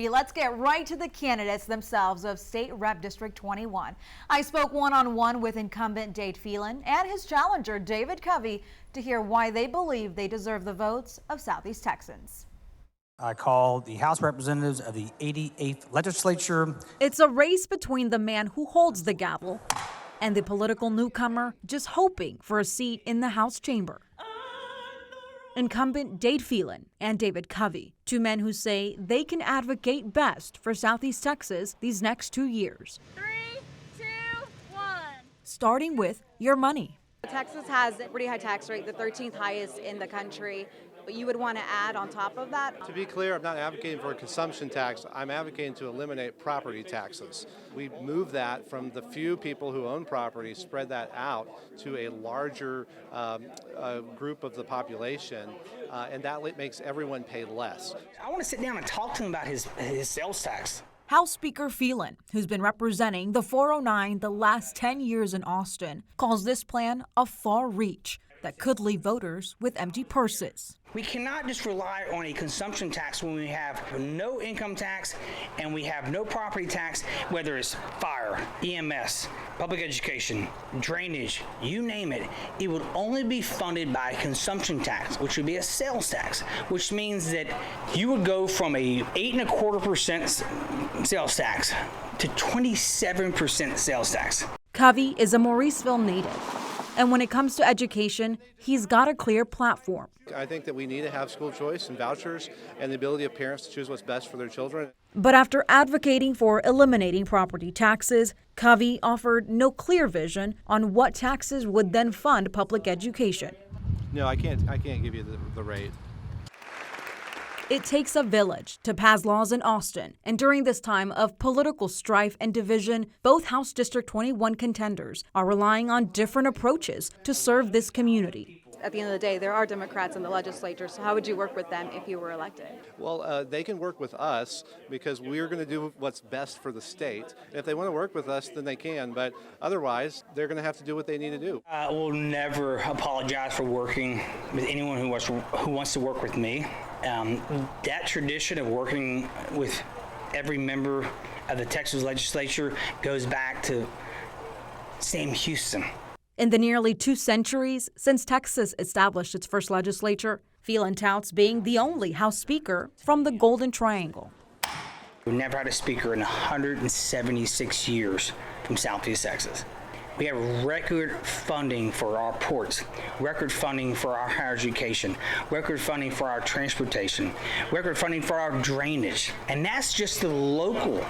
Let's get right to the candidates themselves of State Rep District 21. I spoke one-on-one with incumbent Dade Phelan and his challenger David Covey to hear why they believe they deserve the votes of Southeast Texans. I call the House Representatives of the 88th Legislature. It's a race between the man who holds the gavel and the political newcomer just hoping for a seat in the House chamber. Incumbent Dade Phelan and David Covey, two men who say they can advocate best for Southeast Texas these next 2 years. 3, 2, 1. Starting with your money. Texas has a pretty high tax rate, the 13th highest in the country. But you would want to add on top of that? To be clear, I'm not advocating for a consumption tax. I'm advocating to eliminate property taxes. We move that from the few people who own property, spread that out to a larger group of the population, and that makes everyone pay less. I want to sit down and talk to him about his sales tax. House Speaker Phelan, who's been representing the 409 the last 10 years in Austin, calls this plan a far reach that could leave voters with empty purses. We cannot just rely on a consumption tax when we have no income tax and we have no property tax, whether it's fire, EMS, public education, drainage, you name it. It would only be funded by consumption tax, which would be a sales tax, which means that you would go from a 8.25% sales tax to 27% sales tax. Covey is a Mauriceville native. And when it comes to education, he's got a clear platform. I think that we need to have school choice and vouchers and the ability of parents to choose what's best for their children. But after advocating for eliminating property taxes, Covey offered no clear vision on what taxes would then fund public education. No, I can't give you the rate. It takes a village to pass laws in Austin, and during this time of political strife and division, both House District 21 contenders are relying on different approaches to serve this community. At the end of the day, there are Democrats in the legislature, so how would you work with them if you were elected? Well, they can work with us because we're going to do what's best for the state. If they want to work with us, then they can, but otherwise, they're going to have to do what they need to do. I will never apologize for working with anyone who wants to work with me. That tradition of working with every member of the Texas legislature goes back to Sam Houston. In the nearly 2 centuries since Texas established its first legislature, Phelan touts being the only House Speaker from the Golden Triangle. We've never had a speaker in 176 years from Southeast Texas. We have record funding for our ports, record funding for our higher education, record funding for our transportation, record funding for our drainage. And that's just the local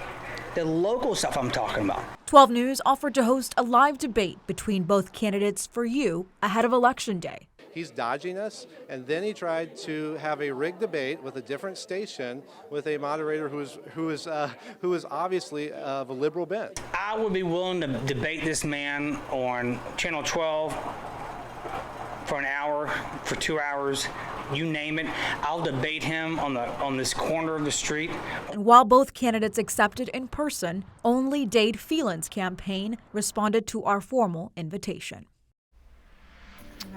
stuff I'm talking about. 12 News offered to host a live debate between both candidates for you ahead of Election Day. He's dodging us, and then he tried to have a rigged debate with a different station with a moderator who is obviously of a liberal bent. I would be willing to debate this man on Channel 12 for an hour, for 2 hours, you name it. I'll debate him on this corner of the street. And while both candidates accepted in person, only Dade Phelan's campaign responded to our formal invitation.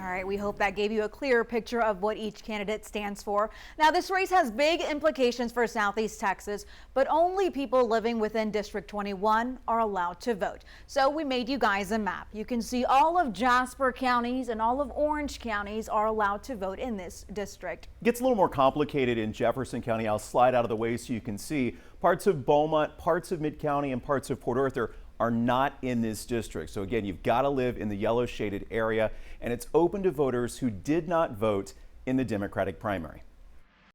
All right, we hope that gave you a clearer picture of what each candidate stands for. Now, this race has big implications for Southeast Texas, but only people living within District 21 are allowed to vote. So we made you guys a map. You can see all of Jasper counties and all of Orange counties are allowed to vote in this district. It gets a little more complicated in Jefferson County. I'll slide out of the way so you can see parts of Beaumont, parts of Mid-County, and parts of Port Arthur are not in this district. So again, you've got to live in the yellow shaded area, and it's open to voters who did not vote in the Democratic primary.